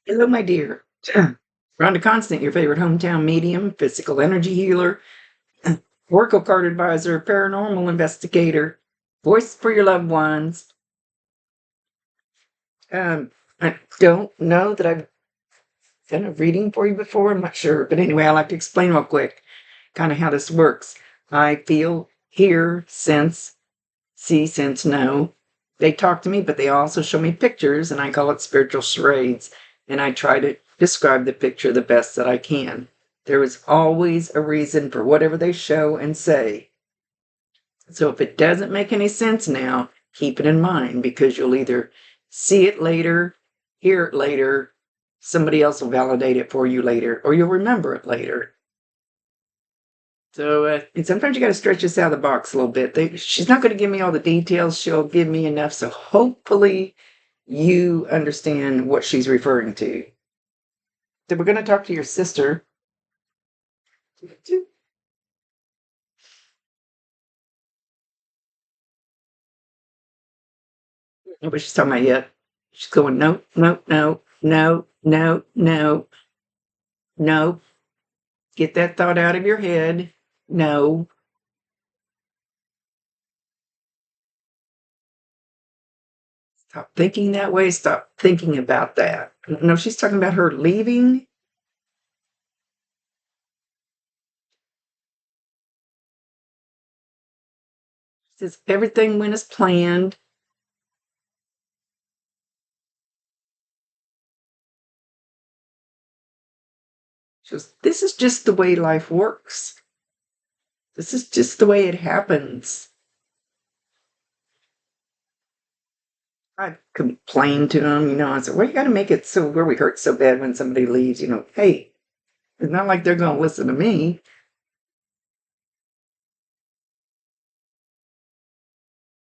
Hello, my dear. Rhonda Constant, your favorite hometown medium, physical energy healer, oracle card advisor, paranormal investigator, voice for your loved ones. I don't know that I've done a reading for you before. I'm not sure. But anyway, I like to explain real quick kind of how this works. I feel, hear, sense, see, sense, know. They talk to me, but they also show me pictures, and I call it spiritual charades. And I try to describe the picture the best that I can. There is always a reason for whatever they show and say. So if it doesn't make any sense now, keep it in mind because you'll either see it later, hear it later, somebody else will validate it for you later, or you'll remember it later. So, and sometimes you got to stretch this out of the box a little bit. She's not going to give me all the details. She'll give me enough. So hopefully you understand what she's referring to. So we're going to talk to your sister. Know what she's talking about yet. She's going, no, no, no, no, no, no, no. Get that thought out of your head. No. Stop thinking that way. Stop thinking about that. No, she's talking about her leaving. She says everything went as planned. She goes, this is just the way life works. This is just the way it happens. I complained to him, I said, well, you got to make it so where we hurt so bad when somebody leaves, hey, it's not like they're going to listen to me.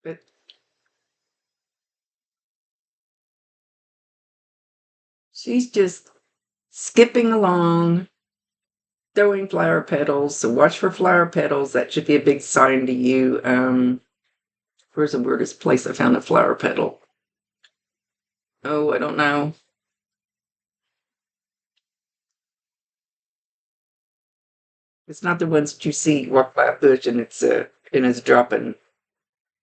But she's just skipping along, throwing flower petals. So watch for flower petals. That should be a big sign to you. Where's the weirdest place I found a flower petal? Oh, I don't know. It's not the ones that you see walk by a bush and it's dropping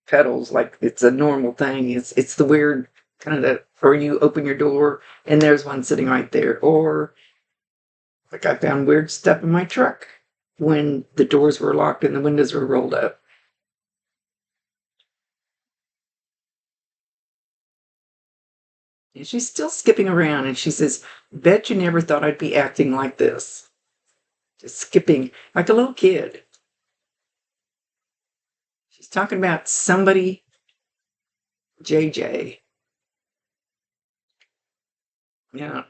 petals like it's a normal thing. It's the weird kind of or you open your door and there's one sitting right there. Or like I found weird stuff in my truck when the doors were locked and the windows were rolled up. And she's still skipping around and she says, bet you never thought I'd be acting like this. Just skipping like a little kid. She's talking about somebody, JJ. Yeah.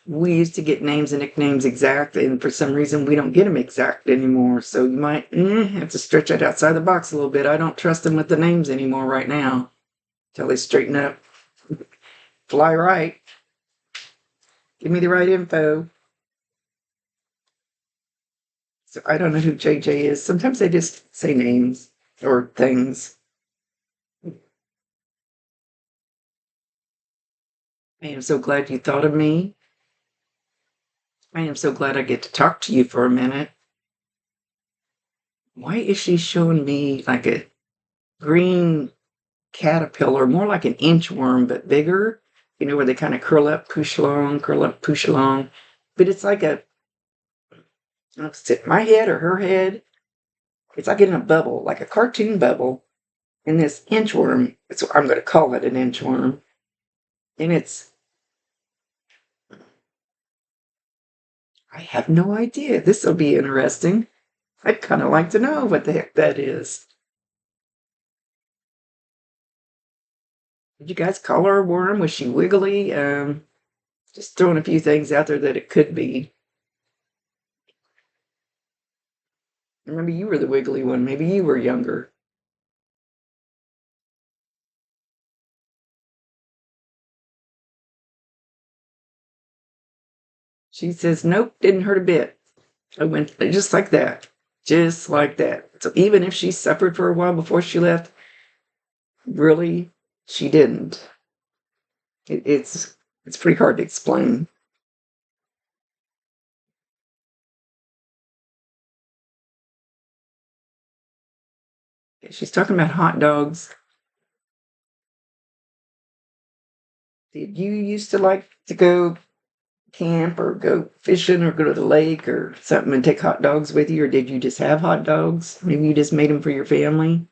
We used to get names and nicknames exact, and for some reason we don't get them exact anymore. So you might have to stretch that outside the box a little bit. I don't trust them with the names anymore right now until they straighten up. Fly right. Give me the right info. So I don't know who JJ is. Sometimes they just say names or things. I am so glad you thought of me. I am so glad I get to talk to you for a minute. Why is she showing me like a green caterpillar, more like an inchworm, but bigger? Where they kind of curl up, push along. But it's like my head or her head. It's like in a bubble, like a cartoon bubble. And this inchworm, I'm going to call it an inchworm. And I have no idea. This will be interesting. I'd kind of like to know what the heck that is. Did you guys call her a worm? Was she wiggly? Just throwing a few things out there that it could be. Remember, you were the wiggly one. Maybe you were younger. She says, nope, didn't hurt a bit. I went just like that. Just like that. So even if she suffered for a while before she left, really, she didn't. It's It's pretty hard to explain. She's talking about hot dogs. Did you used to like to go camp or go fishing or go to the lake or something and take hot dogs with you, or did you just have hot dogs? Maybe you just made them for your family?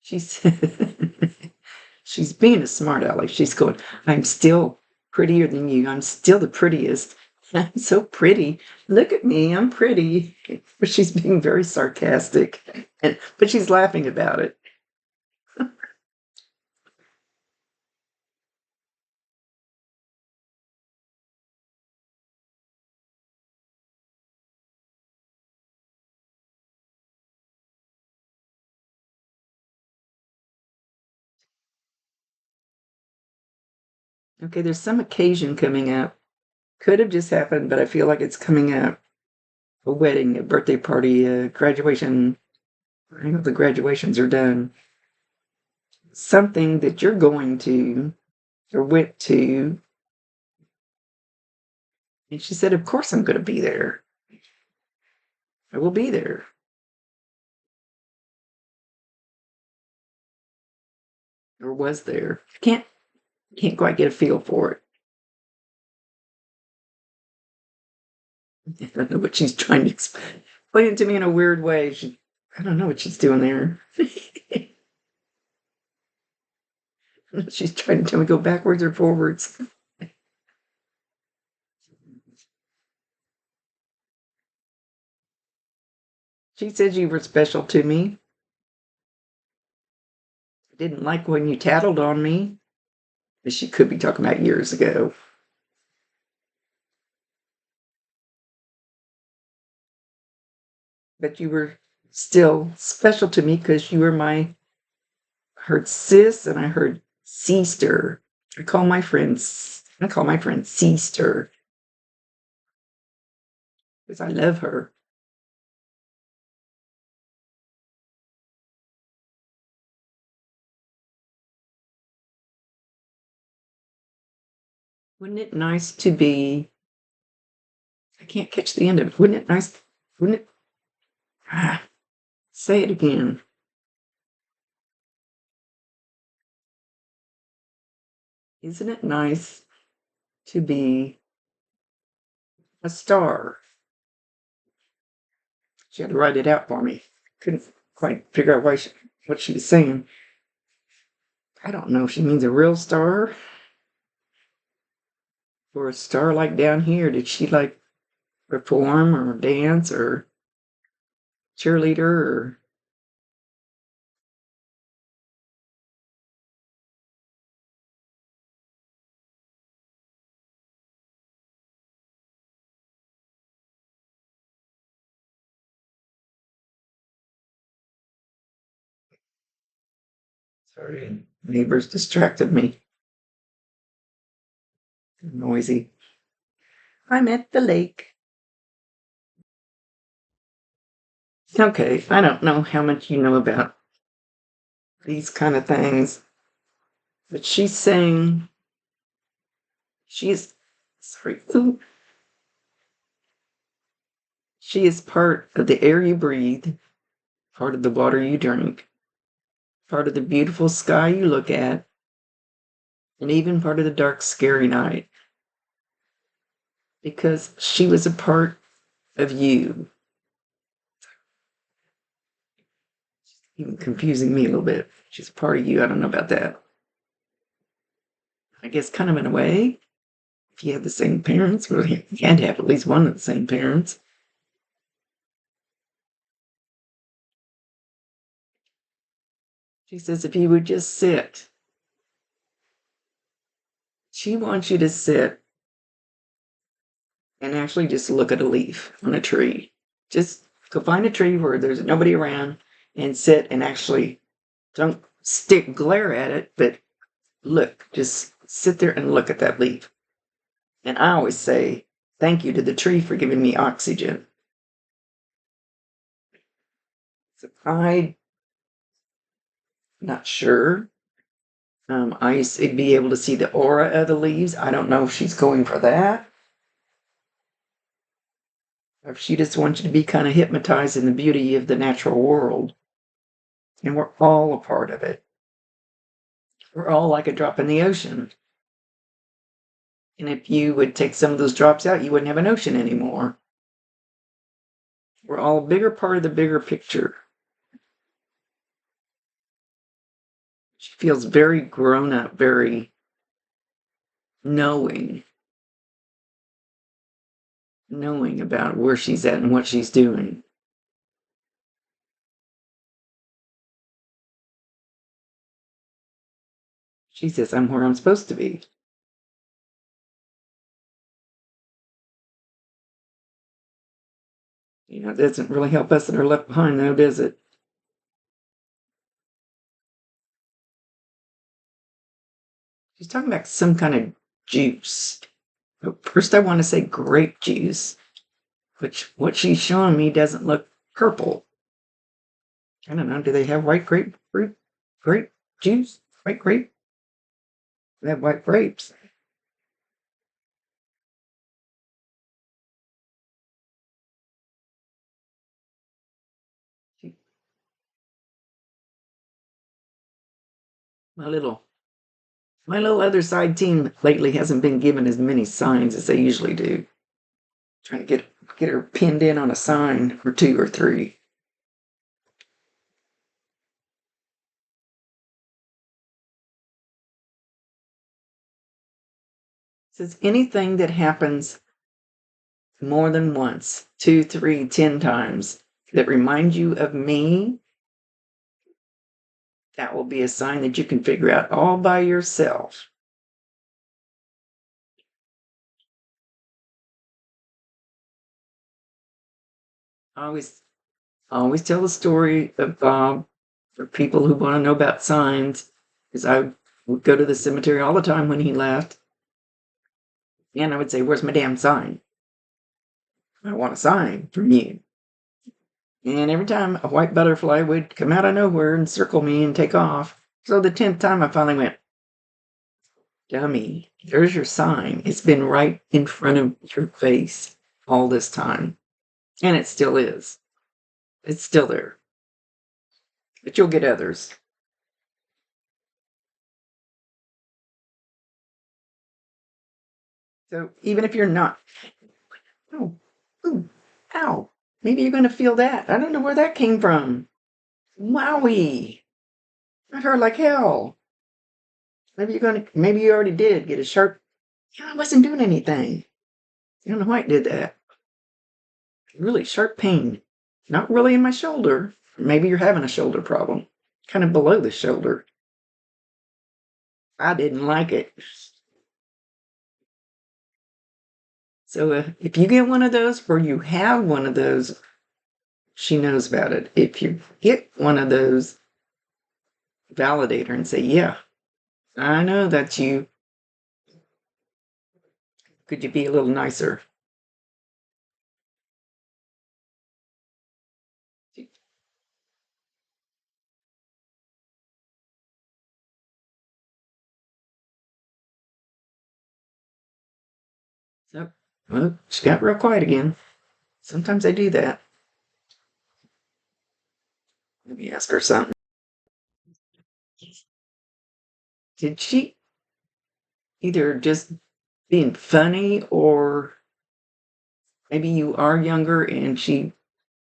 She's she's being a smart aleck. She's going, I'm still prettier than you. I'm still the prettiest. I'm so pretty. Look at me. I'm pretty. But she's being very sarcastic. But she's laughing about it. Okay, there's some occasion coming up. Could have just happened, but I feel like it's coming up. A wedding, a birthday party, a graduation. I know the graduations are done. Something that you're going to or went to. And she said, of course I'm going to be there. I will be there. Or was there. Can't quite get a feel for it. I don't know what she's trying to explain it to me in a weird way. I don't know what she's doing there. She's trying to tell me go backwards or forwards. She said you were special to me. I didn't like when you tattled on me. But she could be talking about years ago. But you were still special to me because you were I heard sis and I heard sister. I call my friend sister because I love her. Wouldn't it nice to be, I can't catch the end of it. Wouldn't it nice, wouldn't it, ah, say it again. Isn't it nice to be a star? She had to write it out for me. Couldn't quite figure out what she was saying. I don't know if she means a real star or a star like down here. Did she like perform or dance or cheerleader or sorry, neighbors distracted me. Noisy. I'm at the lake. Okay, I don't know how much you know about these kind of things, but she's saying she's sorry. Ooh, she is part of the air you breathe, part of the water you drink, part of the beautiful sky you look at, and even part of the dark, scary night. Because she was a part of you. Even confusing me a little bit. She's a part of you. I don't know about that. I guess kind of in a way. If you have the same parents, well, you had to have at least one of the same parents. She says, if you would just sit, she wants you to sit and actually just look at a leaf on a tree. Just go find a tree where there's nobody around and sit and actually don't glare at it, but look, just sit there and look at that leaf. And I always say, thank you to the tree for giving me oxygen. So I'm not sure. I used to be able to see the aura of the leaves. I don't know if she's going for that, or if she just wants you to be kind of hypnotized in the beauty of the natural world. And we're all a part of it. We're all like a drop in the ocean. And if you would take some of those drops out, you wouldn't have an ocean anymore. We're all a bigger part of the bigger picture. She feels very grown up, very knowing about where she's at and what she's doing. She says, I'm where I'm supposed to be. You know, it doesn't really help us that are left behind, though, does it? She's talking about some kind of juice. But first, I want to say grape juice, which what she's showing me doesn't look purple. I don't know. Do they have white grapefruit? Grape juice? White grape? They have white grapes. My little other side team lately hasn't been given as many signs as they usually do. Trying to get her pinned in on a sign or two or three. It says anything that happens more than once, 2, 3, 10 times, that reminds you of me, that will be a sign that you can figure out all by yourself. I always tell the story of Bob for people who want to know about signs, because I would go to the cemetery all the time when he left, and I would say, where's my damn sign? I want a sign from you. And every time a white butterfly would come out of nowhere and circle me and take off. So the 10th time I finally went, dummy, there's your sign. It's been right in front of your face all this time. And it still is. It's still there. But you'll get others. So even if you're not, oh, ooh, ow, maybe you're going to feel that. I don't know where that came from. Wowie. That hurt like hell. Maybe you already did get a sharp, yeah, I wasn't doing anything. I don't know why it did that. Really sharp pain. Not really in my shoulder. Maybe you're having a shoulder problem. Kind of below the shoulder. I didn't like it. So if you get one of those or you have one of those, she knows about it. If you get one of those, validate her and say, yeah, I know that's you. Could you be a little nicer? So, well, she got real quiet again. Sometimes I do that. Let me ask her something. Did she either just being funny or maybe you are younger and she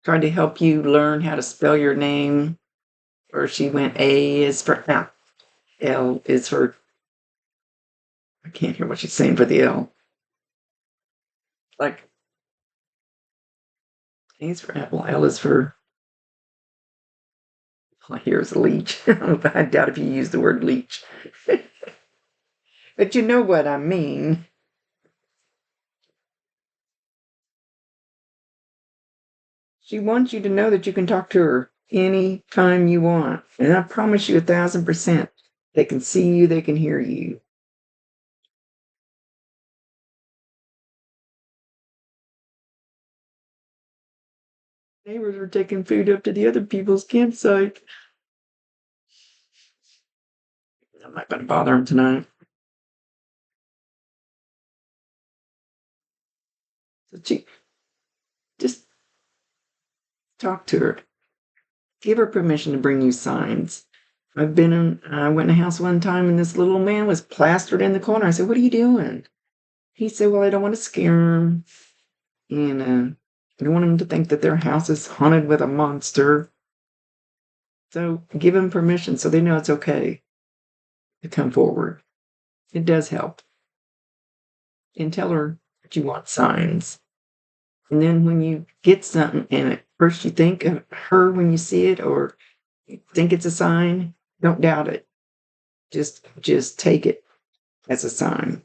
tried to help you learn how to spell your name, or she went A is for L, L is for, I can't hear what she's saying for the L. Like A is for apple, L is for, all I hear is a leech. I doubt if you use the word leech. But you know what I mean. She wants you to know that you can talk to her any time you want. And I promise you 1,000%. They can see you, they can hear you. Neighbors are taking food up to the other people's campsite. I'm not going to bother them tonight. So just talk to her. Give her permission to bring you signs. I went in a house one time and this little man was plastered in the corner. I said, "What are you doing?" He said, "Well, I don't want to scare him. And I don't want him to think that their house is haunted with a monster." So give them permission so they know it's okay to come forward. It does help. And tell her that you want signs. And then when you get something and at first you think of her when you see it or you think it's a sign, don't doubt it. Just take it as a sign.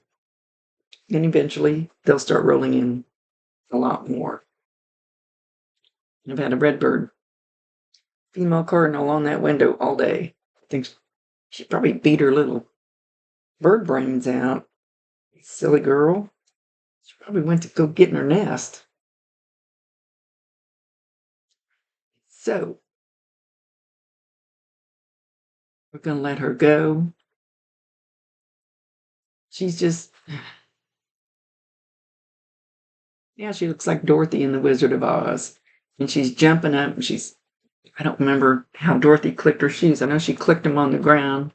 And eventually they'll start rolling in a lot more. I've had a redbird female cardinal on that window all day. I think she probably beat her little bird brains out. Silly girl. She probably went to go get in her nest. So we're going to let her go. She's just, yeah, she looks like Dorothy in The Wizard of Oz. And she's jumping up and I don't remember how Dorothy clicked her shoes. I know she clicked them on the ground.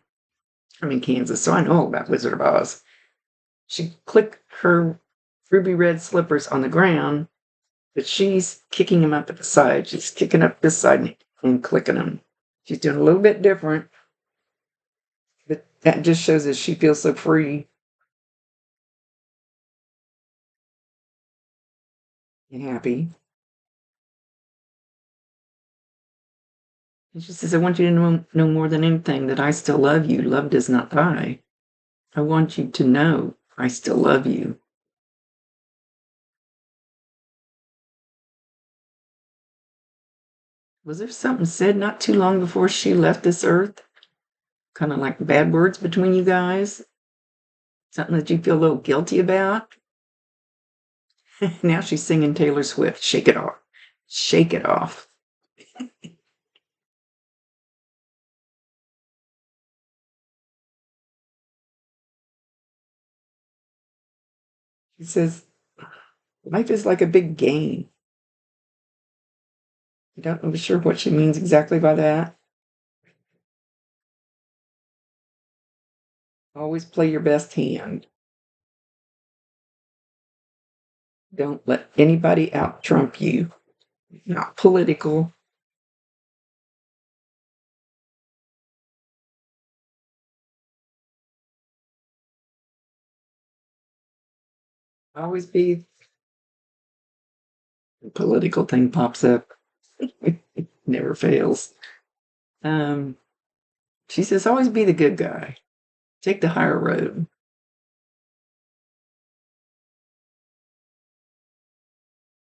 I'm in Kansas, so I know all about Wizard of Oz. She clicked her ruby red slippers on the ground, but she's kicking them up at the side. She's kicking up this side and clicking them. She's doing a little bit different, but that just shows that she feels so free and happy. And she says, "I want you to know more than anything that I still love you. Love does not die. I want you to know I still love you." Was there something said not too long before she left this earth? Kind of like bad words between you guys? Something that you feel a little guilty about? Now she's singing Taylor Swift. Shake it off. Shake it off. She says, "Life is like a big game." I don't know sure what she means exactly by that. Always play your best hand. Don't let anybody out trump you. Not political. Always be a political thing pops up. It never fails. Um, she says, "Always be the good guy. Take the higher road."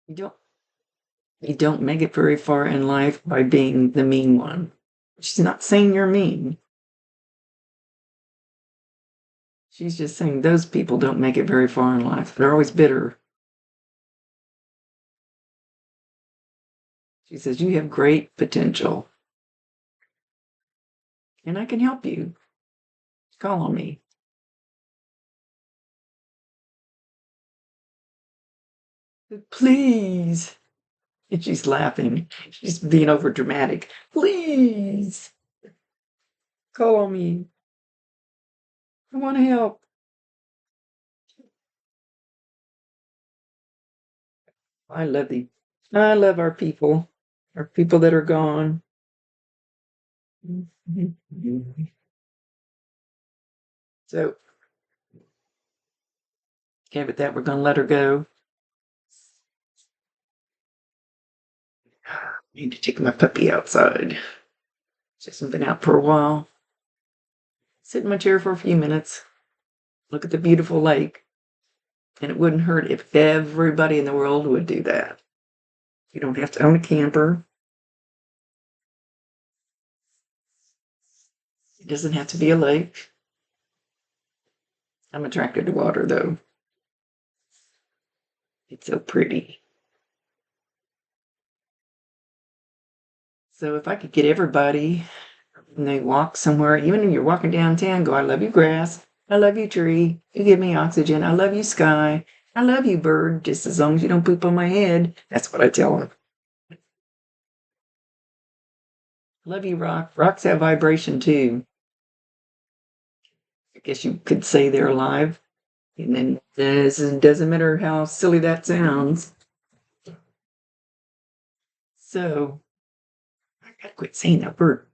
You don't you don't make it very far in life by being the mean one. She's not saying you're mean. She's just saying those people don't make it very far in life. They're always bitter. She says, "You have great potential and I can help you. Call on me." "Please." And she's laughing. She's being over dramatic. "Please call on me. I want to help." I love the I love our people that are gone. So, okay, with that, we're going to let her go. I need to take my puppy outside. She hasn't been out for a while. Sit in my chair for a few minutes, look at the beautiful lake, and it wouldn't hurt if everybody in the world would do that. You don't have to own a camper. It doesn't have to be a lake. I'm attracted to water, though. It's so pretty. So if I could get everybody, when they walk somewhere, even if you're walking downtown, go, I love you, grass. I love you, tree. You give me oxygen. I love you, sky. I love you, bird, just as long as you don't poop on my head. That's what I tell them. Love you, rock. Rocks have vibration too. I guess you could say they're alive. And then it doesn't matter how silly that sounds. So I gotta quit saying that word.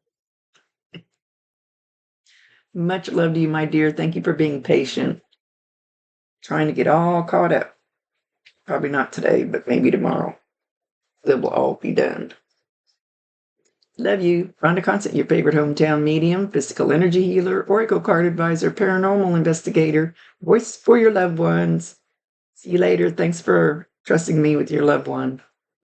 Much love to you, my dear. Thank you for being patient. Trying to get all caught up. Probably not today, but maybe tomorrow. It will all be done. Love you. Rhonda Constant, your favorite hometown medium, physical energy healer, oracle card advisor, paranormal investigator, voice for your loved ones. See you later. Thanks for trusting me with your loved one.